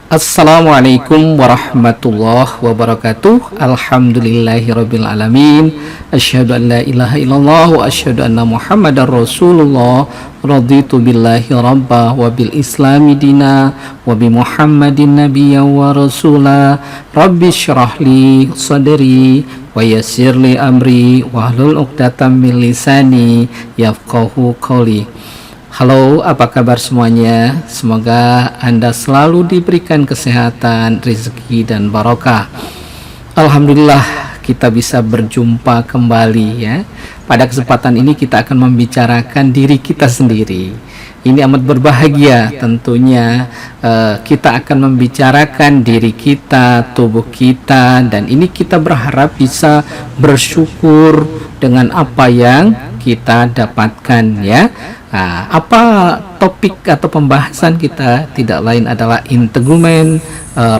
Assalamualaikum warahmatullahi wabarakatuh. Alhamdulillahirabbil alamin. Asyhadu an la ilaha illallah wa asyhadu anna Muhammadar Rasulullah. Raditu billahi rabba wa bil islami dina wa bi Muhammadin nabiyyan wa rasula. Rabbi syrah li sadri wa yassir li amri wahlul 'uqdatam min lisani yafqahu qawli. Halo, apa kabar semuanya? Semoga Anda selalu diberikan kesehatan, rezeki, dan barokah. Alhamdulillah kita bisa berjumpa kembali ya. Pada kesempatan ini kita akan membicarakan diri kita sendiri. Ini amat berbahagia tentunya. Kita akan membicarakan diri kita, tubuh kita, dan ini kita berharap bisa bersyukur dengan apa yang kita dapatkan ya. Nah, apa topik atau pembahasan kita tidak lain adalah integumen,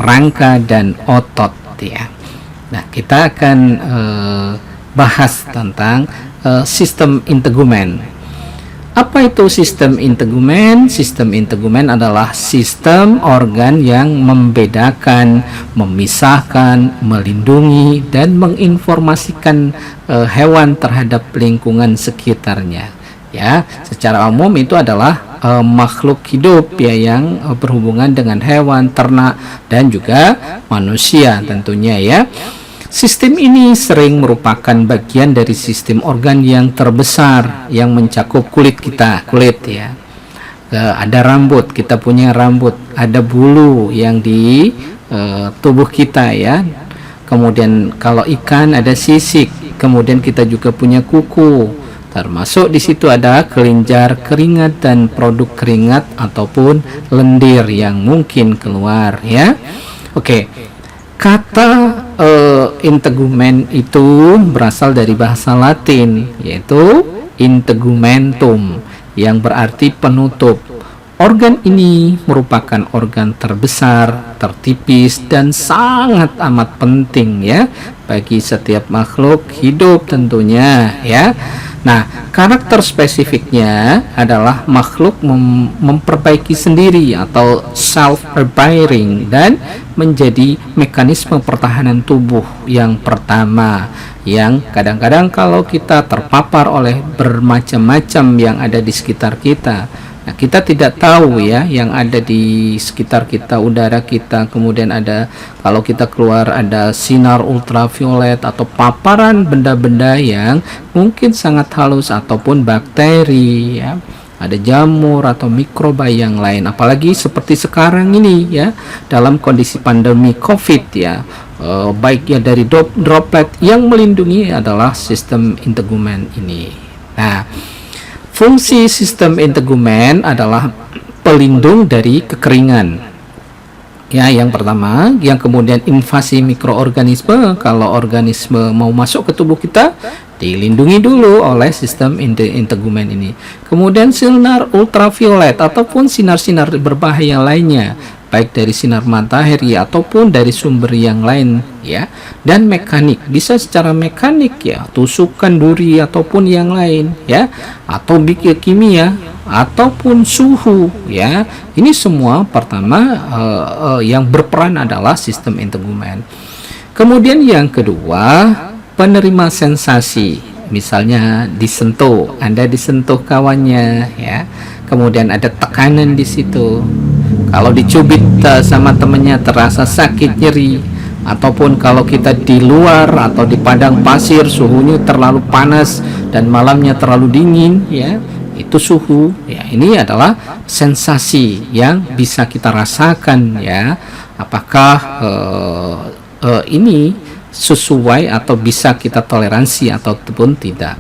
rangka, dan otot ya. Nah, kita akan bahas tentang sistem integumen. Apa itu sistem integumen? Sistem integumen adalah sistem organ yang membedakan, memisahkan, melindungi, dan menginformasikan hewan terhadap lingkungan sekitarnya. Ya, secara umum itu adalah makhluk hidup ya yang berhubungan dengan hewan, ternak, dan juga manusia tentunya ya. Sistem ini sering merupakan bagian dari sistem organ yang terbesar yang mencakup kulit ya. Ada rambut, kita punya rambut, ada bulu yang di tubuh kita ya. Kemudian kalau ikan ada sisik, kemudian kita juga punya kuku. Termasuk di situ ada kelenjar keringat dan produk keringat ataupun lendir yang mungkin keluar ya. Oke. Kata integumen itu berasal dari bahasa Latin yaitu integumentum yang berarti penutup. Organ ini merupakan organ terbesar, tertipis, dan sangat amat penting ya bagi setiap makhluk hidup tentunya ya. Nah, karakter spesifiknya adalah makhluk memperbaiki sendiri atau self-repairing dan menjadi mekanisme pertahanan tubuh yang pertama yang kadang-kadang kalau kita terpapar oleh bermacam-macam yang ada di sekitar kita. Nah, kita tidak tahu ya yang ada di sekitar kita, udara kita, kemudian ada kalau kita keluar ada sinar ultraviolet atau paparan benda-benda yang mungkin sangat halus ataupun bakteri ya. Ada jamur atau mikroba yang lain, apalagi seperti sekarang ini ya dalam kondisi pandemi COVID ya. Baik ya dari droplet yang melindungi adalah sistem integumen ini. Nah, fungsi sistem integumen adalah pelindung dari kekeringan. Ya, yang pertama, yang kemudian invasi mikroorganisme. Kalau organisme mau masuk ke tubuh kita, dilindungi dulu oleh sistem integumen ini. Kemudian sinar ultraviolet ataupun sinar-sinar berbahaya lainnya, baik dari sinar matahari ataupun dari sumber yang lain ya. Dan mekanik, bisa secara mekanik ya, tusukan duri ataupun yang lain ya, atau kimia ataupun suhu ya. Ini semua pertama yang berperan adalah sistem integumen. Kemudian yang kedua, penerima sensasi, misalnya disentuh, Anda disentuh kawannya ya. Kemudian ada tekanan di situ. Kalau dicubit sama temennya terasa sakit, nyeri, ataupun kalau kita di luar atau di padang pasir suhunya terlalu panas dan malamnya terlalu dingin ya, itu suhu ya. Ini adalah sensasi yang bisa kita rasakan ya. Apakah ini sesuai atau bisa kita toleransi ataupun tidak.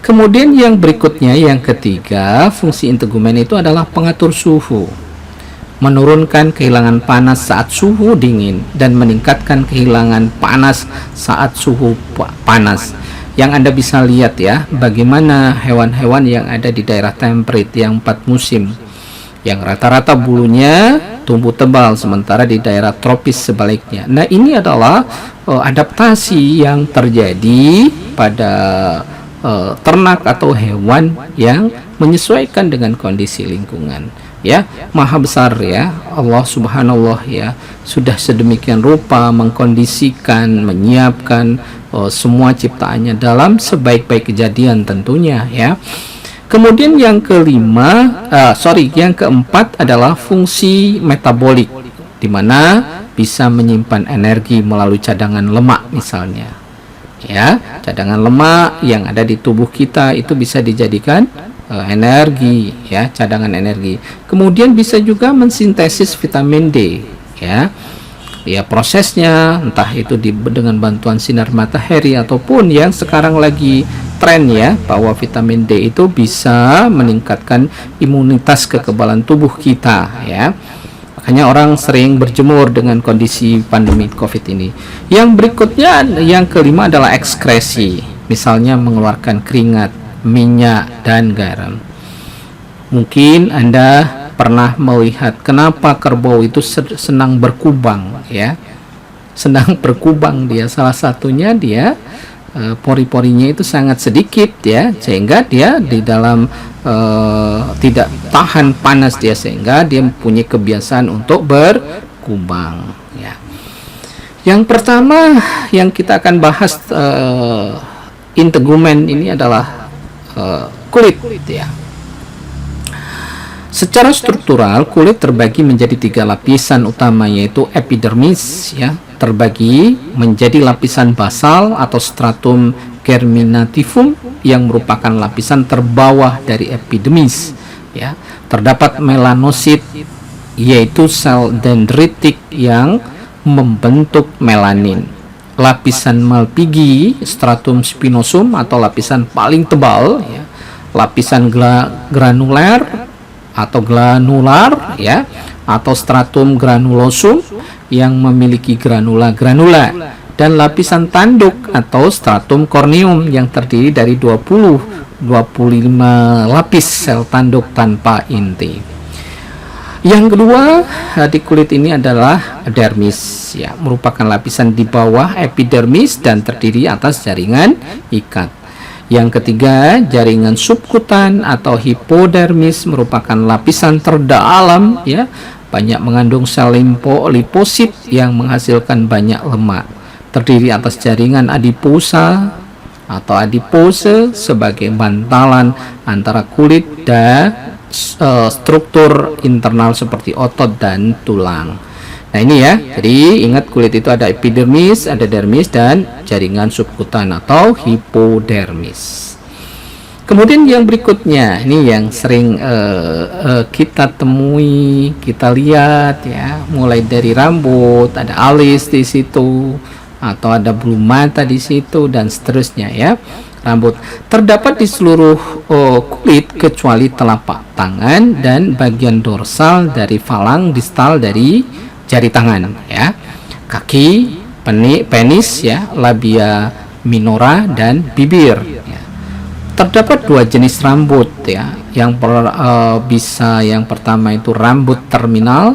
Kemudian yang berikutnya, yang ketiga, fungsi integumen itu adalah pengatur suhu, menurunkan kehilangan panas saat suhu dingin dan meningkatkan kehilangan panas saat suhu panas. Yang Anda bisa lihat ya, bagaimana hewan-hewan yang ada di daerah temperate yang 4 musim, yang rata-rata bulunya tumbuh tebal, sementara di daerah tropis sebaliknya. Nah, ini adalah adaptasi yang terjadi pada ternak atau hewan yang menyesuaikan dengan kondisi lingkungan. ya, maha besar ya Allah subhanallah ya, sudah sedemikian rupa mengkondisikan, menyiapkan semua ciptaannya dalam sebaik-baik kejadian tentunya ya. Kemudian yang yang keempat adalah fungsi metabolik, di mana bisa menyimpan energi melalui cadangan lemak misalnya. Ya, cadangan lemak yang ada di tubuh kita itu bisa dijadikan energi ya, cadangan energi. Kemudian bisa juga mensintesis vitamin D ya. Ya, prosesnya entah itu dengan bantuan sinar matahari ataupun yang sekarang lagi tren ya, bahwa vitamin D itu bisa meningkatkan imunitas kekebalan tubuh kita ya. Makanya orang sering berjemur dengan kondisi pandemi COVID ini. Yang berikutnya, yang kelima adalah ekskresi, misalnya mengeluarkan keringat, minyak, dan garam. Mungkin Anda pernah melihat kenapa kerbau itu senang berkubang ya, senang berkubang dia. Salah satunya dia pori-porinya itu sangat sedikit ya, sehingga dia di dalam tidak tahan panas dia, sehingga dia punya kebiasaan untuk berkubang ya. Yang pertama yang kita akan bahas integumen ini adalah kulit ya. Secara struktural kulit terbagi menjadi 3 lapisan utama, yaitu epidermis ya, terbagi menjadi lapisan basal atau stratum germinativum yang merupakan lapisan terbawah dari epidermis ya. Terdapat melanosit, yaitu sel dendritik yang membentuk melanin. Lapisan Malpighi, stratum spinosum atau lapisan paling tebal ya. Lapisan granular atau granular ya, atau stratum granulosum yang memiliki granula-granula, dan lapisan tanduk atau stratum corneum yang terdiri dari 20-25 lapis sel tanduk tanpa inti. Yang kedua di kulit ini adalah dermis ya, merupakan lapisan di bawah epidermis dan terdiri atas jaringan ikat. Yang ketiga, jaringan subkutan atau hipodermis merupakan lapisan terdalam ya, banyak mengandung sel liposit yang menghasilkan banyak lemak. Terdiri atas jaringan adiposa atau adipose sebagai bantalan antara kulit dan struktur internal seperti otot dan tulang. Nah ini ya, jadi ingat kulit itu ada epidermis, ada dermis, dan jaringan subkutan atau hipodermis. Kemudian yang berikutnya, ini yang sering kita temui, kita lihat ya, mulai dari rambut, ada alis di situ, atau ada bulu mata di situ, dan seterusnya ya. Rambut terdapat di seluruh kulit kecuali telapak tangan dan bagian dorsal dari falang distal dari jari tangan ya, kaki, penis ya, labia minora, dan bibir ya. Terdapat 2 jenis rambut ya, yang pertama itu rambut terminal,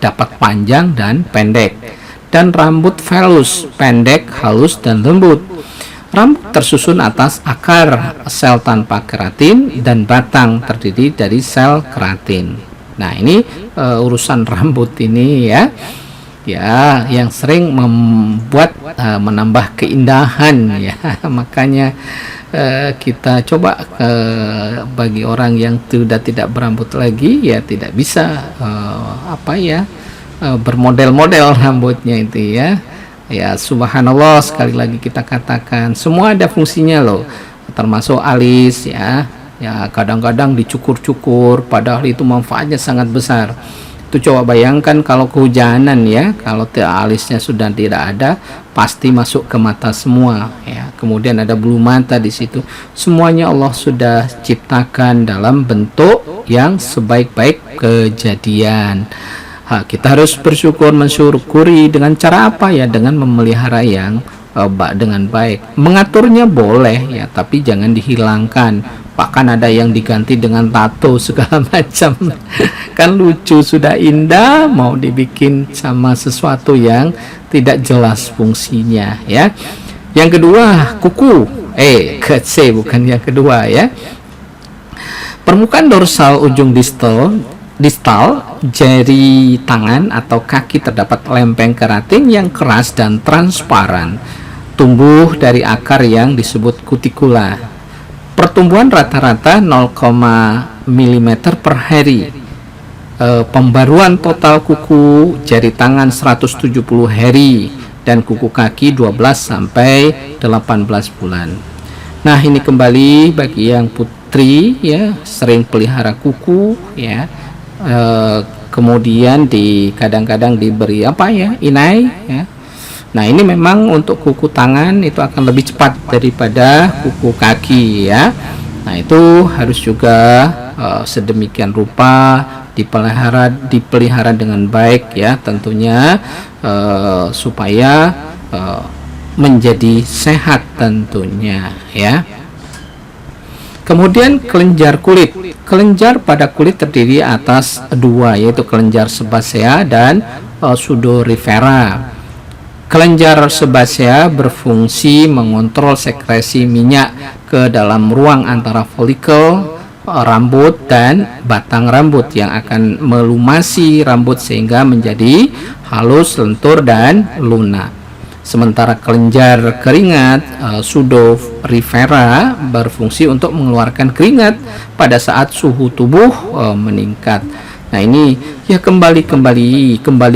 dapat panjang dan pendek, dan rambut vellus, pendek, halus, dan lembut. Rambut tersusun atas akar sel tanpa keratin dan batang terdiri dari sel keratin. Nah ini urusan rambut ini ya, yang sering menambah keindahan ya. Makanya kita coba bagi orang yang sudah tidak berambut lagi ya, tidak bisa bermodel-model rambutnya itu ya. Ya subhanallah, sekali lagi kita katakan semua ada fungsinya loh, termasuk alis ya. Ya kadang-kadang dicukur-cukur, padahal itu manfaatnya sangat besar. Itu coba bayangkan kalau kehujanan ya, kalau alisnya sudah tidak ada, pasti masuk ke mata semua ya. Kemudian ada bulu mata di situ. Semuanya Allah sudah ciptakan dalam bentuk yang sebaik-baik kejadian. Kita harus bersyukur, mensyukuri dengan cara apa ya? Dengan memelihara yang dengan baik. Mengaturnya boleh ya, tapi jangan dihilangkan. Bahkan ada yang diganti dengan tato segala macam. Kan lucu, sudah indah mau dibikin sama sesuatu yang tidak jelas fungsinya ya. Yang kedua, kuku. bukan yang kedua ya. Permukaan dorsal ujung distal distal jari tangan atau kaki terdapat lempeng keratin yang keras dan transparan, tumbuh dari akar yang disebut kutikula. Pertumbuhan rata-rata 0, mm per hari. Pembaruan total kuku jari tangan 170 hari dan kuku kaki 12 sampai 18 bulan. Nah, ini kembali bagi yang putri ya, sering pelihara kuku ya. Kemudian kadang-kadang diberi apa ya, inai ya. Nah, ini memang untuk kuku tangan itu akan lebih cepat daripada kuku kaki ya. Nah, itu harus juga sedemikian rupa dipelihara dengan baik ya, tentunya supaya menjadi sehat tentunya ya. Kemudian kelenjar kulit. Kelenjar pada kulit terdiri atas dua, yaitu kelenjar sebasea dan sudorifera. Kelenjar sebasea berfungsi mengontrol sekresi minyak ke dalam ruang antara folikel rambut dan batang rambut yang akan melumasi rambut sehingga menjadi halus, lentur, dan lunak. Sementara kelenjar keringat sudorifera berfungsi untuk mengeluarkan keringat pada saat suhu tubuh meningkat. Nah, ini ya kembali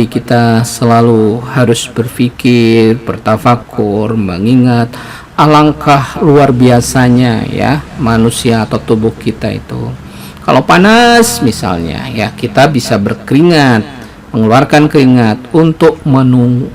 kita selalu harus berpikir, bertafakur, mengingat alangkah luar biasanya ya manusia atau tubuh kita itu. Kalau panas misalnya ya, kita bisa berkeringat, mengeluarkan keringat untuk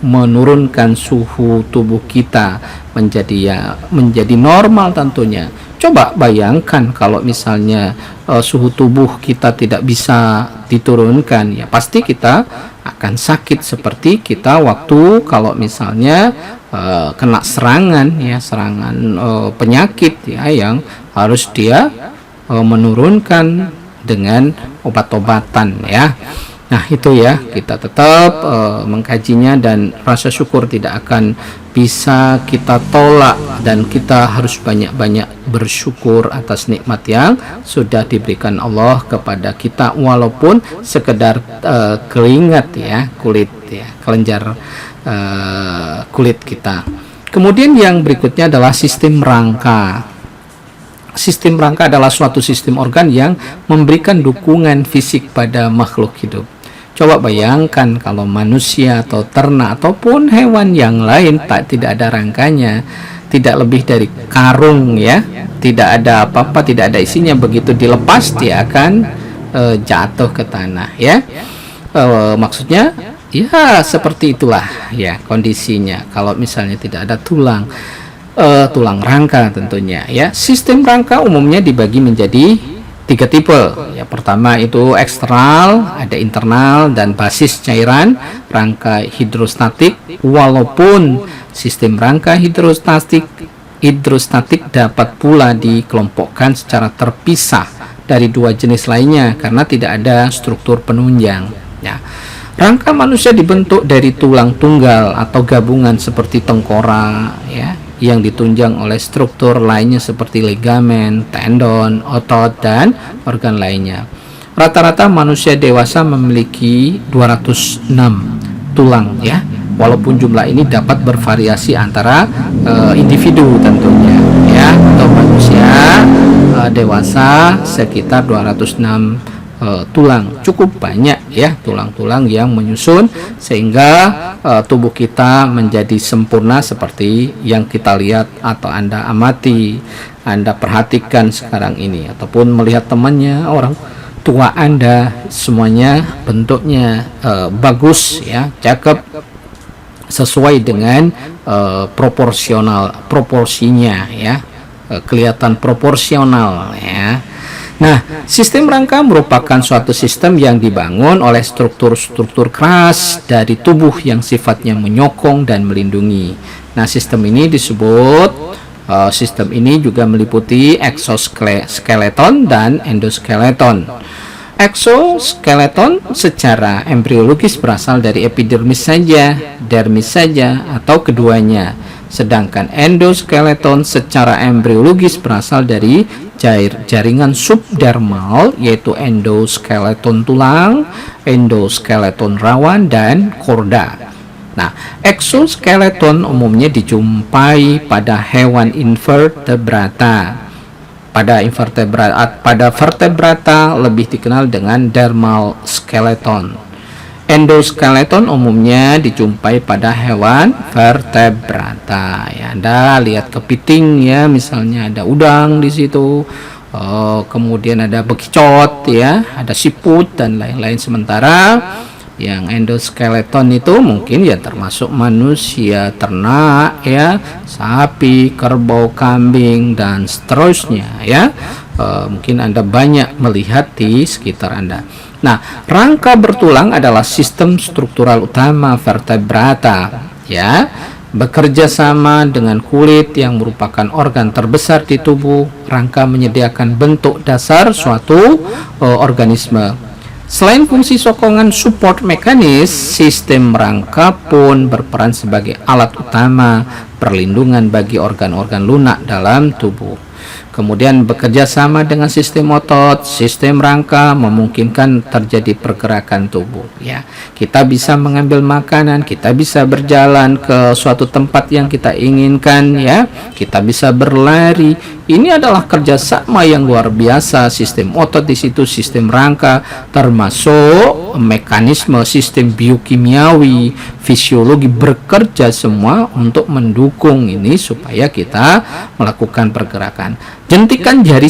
menurunkan suhu tubuh kita menjadi normal tentunya. Coba bayangkan kalau misalnya suhu tubuh kita tidak bisa diturunkan, ya pasti kita akan sakit seperti kita waktu kalau misalnya kena serangan penyakit ya, yang harus dia menurunkan dengan obat-obatan ya. Nah, itu ya, kita tetap mengkajinya dan rasa syukur tidak akan bisa kita tolak, dan kita harus banyak-banyak bersyukur atas nikmat yang sudah diberikan Allah kepada kita, walaupun sekedar keringat ya, kulit ya, kelenjar kulit kita. Kemudian yang berikutnya adalah sistem rangka. Sistem rangka adalah suatu sistem organ yang memberikan dukungan fisik pada makhluk hidup. Coba bayangkan kalau manusia atau ternak ataupun hewan yang lain tidak ada rangkanya, tidak lebih dari karung ya, tidak ada apa-apa, tidak ada isinya, begitu dilepas dia akan jatuh ke tanah ya. Maksudnya ya seperti itulah ya kondisinya kalau misalnya tidak ada tulang rangka tentunya ya. Sistem rangka umumnya dibagi menjadi 3 tipe ya. Pertama itu eksternal, ada internal dan basis cairan rangka hidrostatik. Walaupun sistem rangka hidrostatik dapat pula dikelompokkan secara terpisah dari 2 jenis lainnya karena tidak ada struktur penunjang ya. Rangka manusia dibentuk dari tulang tunggal atau gabungan seperti tengkorak ya, yang ditunjang oleh struktur lainnya seperti ligamen, tendon, otot, dan organ lainnya. Rata-rata manusia dewasa memiliki 206 tulang ya, walaupun jumlah ini dapat bervariasi antara individu tentunya ya. Untuk manusia dewasa sekitar 206 tulang, cukup banyak ya tulang-tulang yang menyusun sehingga tubuh kita menjadi sempurna seperti yang kita lihat atau Anda amati, Anda perhatikan sekarang ini, ataupun melihat temannya, orang tua Anda, semuanya bentuknya bagus ya, cakep, sesuai dengan proporsinya ya, kelihatan proporsional ya. Nah, sistem rangka merupakan suatu sistem yang dibangun oleh struktur-struktur keras dari tubuh yang sifatnya menyokong dan melindungi. Nah, sistem ini juga meliputi exoskeleton dan endoskeleton. Exoskeleton secara embriologis berasal dari epidermis saja, dermis saja, atau keduanya. Sedangkan endoskeleton secara embriologis berasal dari jaringan subdermal yaitu endoskeleton tulang, endoskeleton rawan, dan korda. Nah, exoskeleton umumnya dijumpai pada hewan invertebrata. Pada vertebrata lebih dikenal dengan dermal skeleton. Endoskeleton umumnya dijumpai pada hewan vertebrata. Ya, Anda lihat kepiting ya, misalnya ada udang di situ. Kemudian ada bekicot ya, ada siput dan lain-lain. Sementara yang endoskeleton itu mungkin ya termasuk manusia, ternak ya, sapi, kerbau, kambing, dan seterusnya ya. Mungkin Anda banyak melihat di sekitar Anda. Nah, rangka bertulang adalah sistem struktural utama vertebrata ya, bekerja sama dengan kulit yang merupakan organ terbesar di tubuh. Rangka menyediakan bentuk dasar suatu organisme. Selain fungsi sokongan support mekanis, sistem rangka pun berperan sebagai alat utama perlindungan bagi organ-organ lunak dalam tubuh. Kemudian bekerja sama dengan sistem otot, sistem rangka memungkinkan terjadi pergerakan tubuh. Ya, kita bisa mengambil makanan, kita bisa berjalan ke suatu tempat yang kita inginkan. Ya, kita bisa berlari. Ini adalah kerjasama yang luar biasa. Sistem otot di situ, sistem rangka, termasuk mekanisme sistem biokimiawi, fisiologi bekerja semua untuk mendukung ini supaya kita melakukan pergerakan. Jentikan jari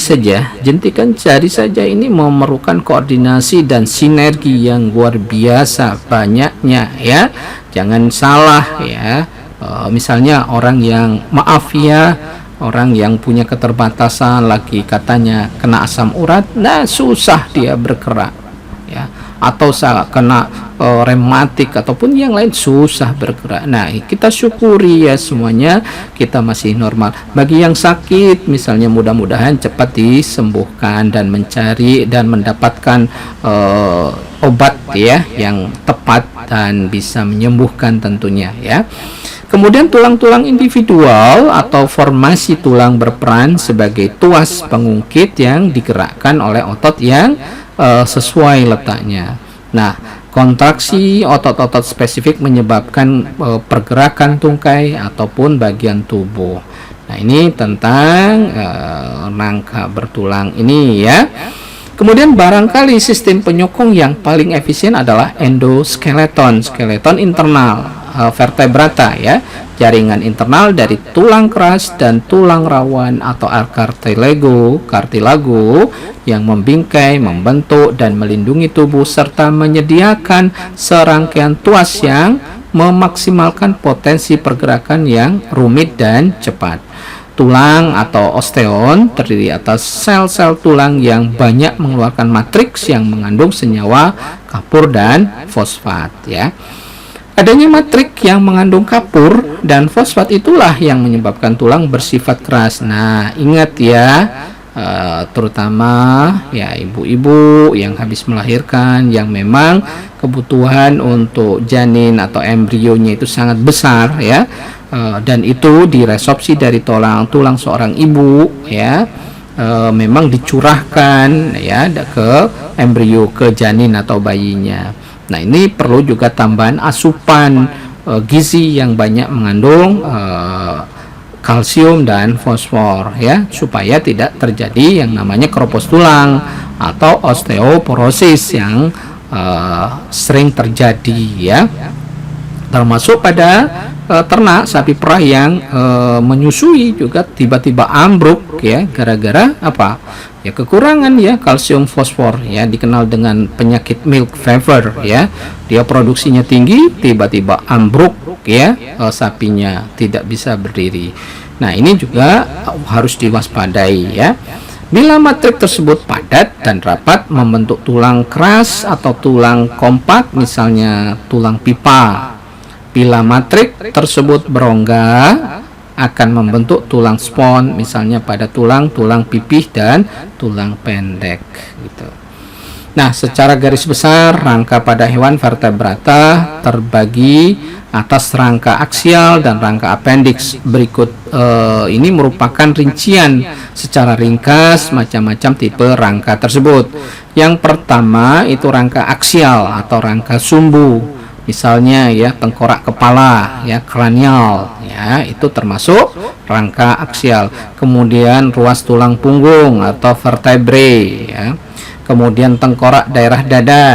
saja ini memerlukan koordinasi dan sinergi yang luar biasa banyaknya ya. Jangan salah ya. Misalnya orang yang orang yang punya keterbatasan lagi katanya kena asam urat, nah susah dia bergerak ya, atau kena rematik ataupun yang lain susah bergerak. Nah, kita syukuri ya semuanya kita masih normal. Bagi yang sakit misalnya mudah-mudahan cepat disembuhkan dan mencari dan mendapatkan obat ya yang tepat dan bisa menyembuhkan tentunya ya. Kemudian tulang-tulang individual atau formasi tulang berperan sebagai tuas pengungkit yang digerakkan oleh otot yang sesuai letaknya. Nah, kontraksi otot-otot spesifik menyebabkan pergerakan tungkai ataupun bagian tubuh. Nah, ini tentang rangka bertulang ini ya. Kemudian barangkali sistem penyokong yang paling efisien adalah endoskeleton, skeleton internal vertebrata ya, jaringan internal dari tulang keras dan tulang rawan atau kartilago yang membingkai, membentuk dan melindungi tubuh serta menyediakan serangkaian tuas yang memaksimalkan potensi pergerakan yang rumit dan cepat. Tulang atau osteon terdiri atas sel-sel tulang yang banyak mengeluarkan matriks yang mengandung senyawa kapur dan fosfat ya. Adanya matrik yang mengandung kapur dan fosfat itulah yang menyebabkan tulang bersifat keras. Nah, ingat ya, terutama ya ibu-ibu yang habis melahirkan yang memang kebutuhan untuk janin atau embrionya itu sangat besar ya, dan itu diresorpsi dari tulang seorang ibu ya, memang dicurahkan ya ke embrio, ke janin atau bayinya. Nah, ini perlu juga tambahan asupan gizi yang banyak mengandung kalsium dan fosfor ya, supaya tidak terjadi yang namanya keropos tulang atau osteoporosis yang sering terjadi ya, termasuk pada ternak sapi perah yang menyusui juga tiba-tiba ambruk ya, gara-gara apa ya, kekurangan ya kalsium fosfor ya, dikenal dengan penyakit milk fever ya. Dia produksinya tinggi, tiba-tiba ambruk ya, sapinya tidak bisa berdiri. Nah, ini juga harus diwaspadai ya. Bila matrik tersebut padat dan rapat membentuk tulang keras atau tulang kompak, misalnya tulang pipa. Bila matrik tersebut berongga akan membentuk tulang spons, misalnya pada tulang pipih dan tulang pendek gitu. Nah, secara garis besar rangka pada hewan vertebrata terbagi atas rangka aksial dan rangka appendix. Berikut ini merupakan rincian Secara ringkas, macam-macam tipe rangka tersebut. Yang pertama itu rangka aksial atau rangka sumbu. Misalnya ya tengkorak kepala, ya kranial, ya itu termasuk rangka aksial. Kemudian ruas tulang punggung atau vertebrae, ya. Kemudian tengkorak daerah dada,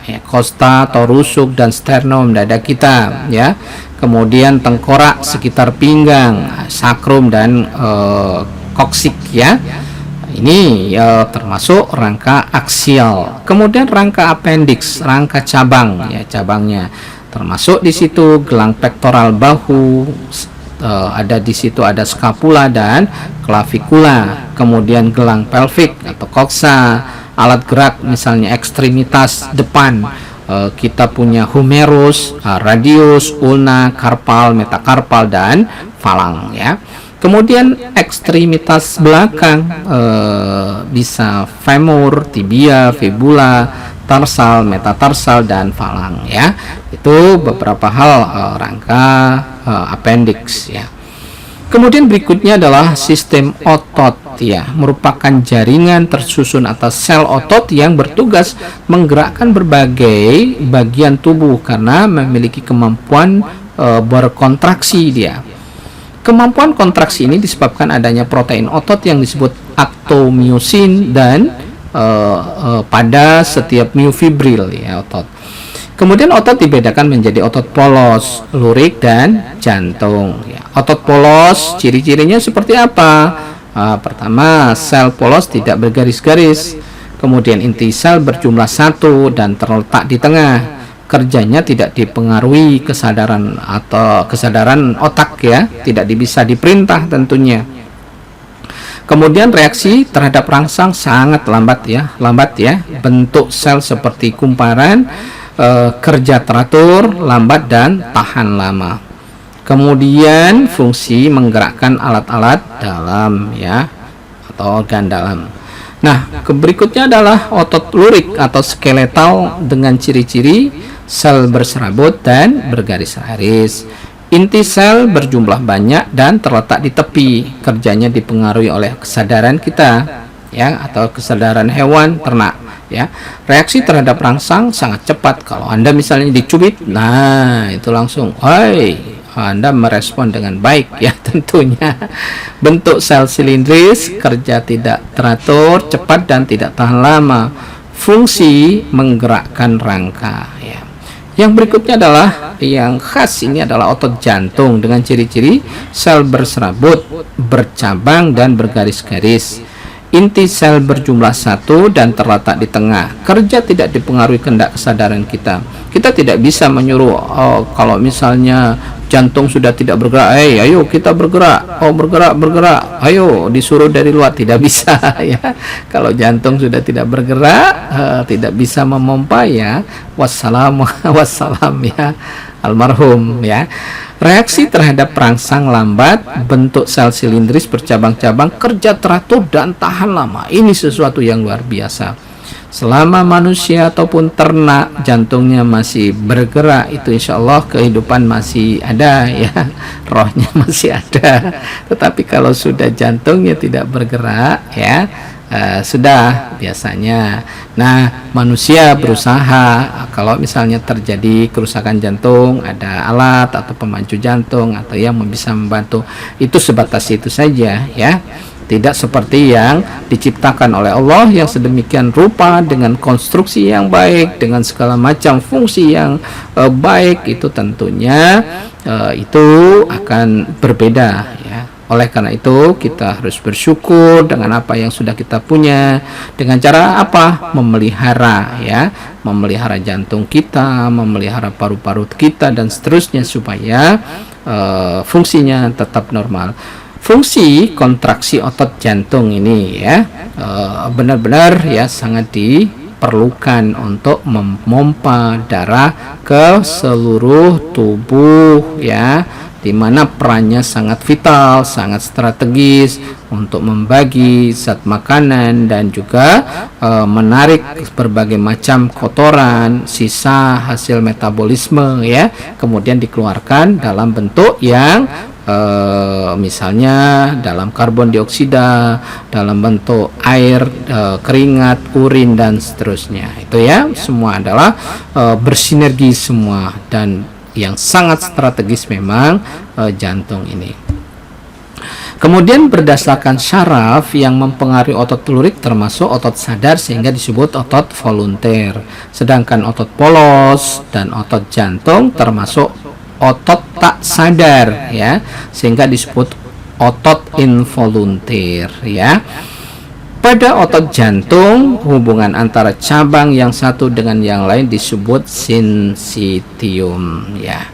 ya, kosta atau rusuk dan sternum dada kita, ya. Kemudian tengkorak sekitar pinggang, sakrum dan koksik, ya. Ini termasuk rangka aksial. Kemudian rangka appendix, rangka cabang, ya cabangnya. Termasuk di situ gelang pektoral bahu, ada di situ ada scapula dan clavikula. Kemudian gelang pelvik atau koksa, alat gerak misalnya ekstremitas depan. Kita punya humerus, radius, ulna, karpal, metakarpal dan falang, ya. Kemudian ekstremitas belakang bisa femur, tibia, fibula, tarsal, metatarsal dan falang, ya. Itu beberapa hal rangka appendix, ya. Kemudian berikutnya adalah sistem otot, ya, merupakan jaringan tersusun atas sel otot yang bertugas menggerakkan berbagai bagian tubuh karena memiliki kemampuan berkontraksi dia. Kemampuan kontraksi ini disebabkan adanya protein otot yang disebut aktomyosin dan pada setiap myofibril, ya, otot. Kemudian otot dibedakan menjadi otot polos, lurik dan jantung, ya. Otot polos ciri-cirinya seperti apa? Pertama, sel polos tidak bergaris-garis. Kemudian inti sel berjumlah 1 dan terletak di tengah. Kerjanya tidak dipengaruhi kesadaran atau kesadaran otak, ya, tidak bisa diperintah tentunya. Kemudian reaksi terhadap rangsang sangat lambat, ya, bentuk sel seperti kumparan, kerja teratur, lambat dan tahan lama. Kemudian fungsi menggerakkan alat-alat dalam, ya, atau organ dalam. Nah, berikutnya adalah otot lurik atau skeletal dengan ciri-ciri sel berserabut dan bergaris-garis. Inti sel berjumlah banyak dan terletak di tepi. Kerjanya dipengaruhi oleh kesadaran kita, ya, atau kesadaran hewan ternak, ya. Reaksi terhadap rangsang sangat cepat. Kalau Anda misalnya dicubit, nah itu langsung, Anda merespon dengan baik, ya, tentunya. Bentuk sel silindris, kerja tidak teratur, cepat dan tidak tahan lama. Fungsi menggerakkan rangka, ya. Yang berikutnya adalah yang khas, ini adalah otot jantung dengan ciri-ciri sel berserabut, bercabang dan bergaris-garis. Inti sel berjumlah 1 dan terletak di tengah. Kerja tidak dipengaruhi kehendak kesadaran kita. Kita tidak bisa menyuruh, kalau misalnya jantung sudah tidak bergerak, ayo kita bergerak, bergerak, ayo disuruh dari luar, tidak bisa, ya. Kalau jantung sudah tidak bergerak, tidak bisa memompa, ya, wassalam, ya, almarhum, ya. Reaksi terhadap rangsang lambat, bentuk sel silindris bercabang-cabang, kerja teratur dan tahan lama. Ini sesuatu yang luar biasa. Selama manusia ataupun ternak jantungnya masih bergerak, itu insya Allah kehidupan masih ada, ya, rohnya masih ada. Tetapi kalau sudah jantungnya tidak bergerak, ya, sudah biasanya. Nah, manusia berusaha, kalau misalnya terjadi kerusakan jantung, ada alat atau pemacu jantung atau yang bisa membantu. Itu sebatas itu saja, ya. Tidak seperti yang diciptakan oleh Allah yang sedemikian rupa dengan konstruksi yang baik, dengan segala macam fungsi yang baik, itu tentunya itu akan berbeda, ya. Oleh karena itu kita harus bersyukur dengan apa yang sudah kita punya. Dengan cara apa? Memelihara, ya, memelihara jantung kita, memelihara paru-paru kita dan seterusnya supaya fungsinya tetap normal. Fungsi kontraksi otot jantung ini, ya, benar-benar, ya, sangat diperlukan untuk memompa darah ke seluruh tubuh, ya, di mana perannya sangat vital, sangat strategis untuk membagi zat makanan dan juga menarik berbagai macam kotoran, sisa hasil metabolisme, ya, kemudian dikeluarkan dalam bentuk yang misalnya dalam karbon dioksida, dalam bentuk air, keringat, urin dan seterusnya. Itu ya, semua adalah bersinergi semua, dan yang sangat strategis memang jantung ini. Kemudian berdasarkan syaraf yang mempengaruhi otot lurik termasuk otot sadar sehingga disebut otot volunteer. Sedangkan otot polos dan otot jantung termasuk otot tak sadar ya, sehingga disebut otot involunteer ya. Pada otot jantung, hubungan antara cabang yang satu dengan yang lain disebut sinsitium ya.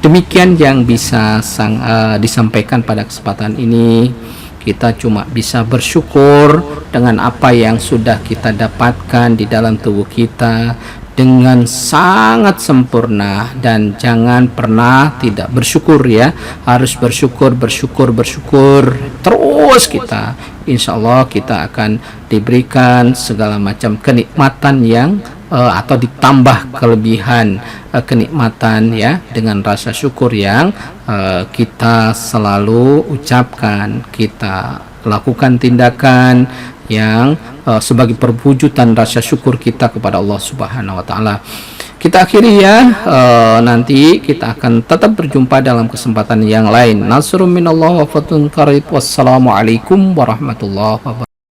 Demikian yang bisa disampaikan pada kesempatan ini. Kita cuma bisa bersyukur dengan apa yang sudah kita dapatkan di dalam tubuh kita dengan sangat sempurna, dan jangan pernah tidak bersyukur ya. Harus bersyukur terus kita. Insya Allah kita akan diberikan segala macam kenikmatan yang atau ditambah kelebihan kenikmatan ya, dengan rasa syukur yang kita selalu ucapkan. Kita lakukan tindakan yang sebagai perwujudan rasa syukur kita kepada Allah Subhanahu wa taala. Kita akhiri ya, nanti kita akan tetap berjumpa dalam kesempatan yang lain. Nasrun minallah wa fathun qarib. Wassalamualaikum warahmatullahi wabarakatuh.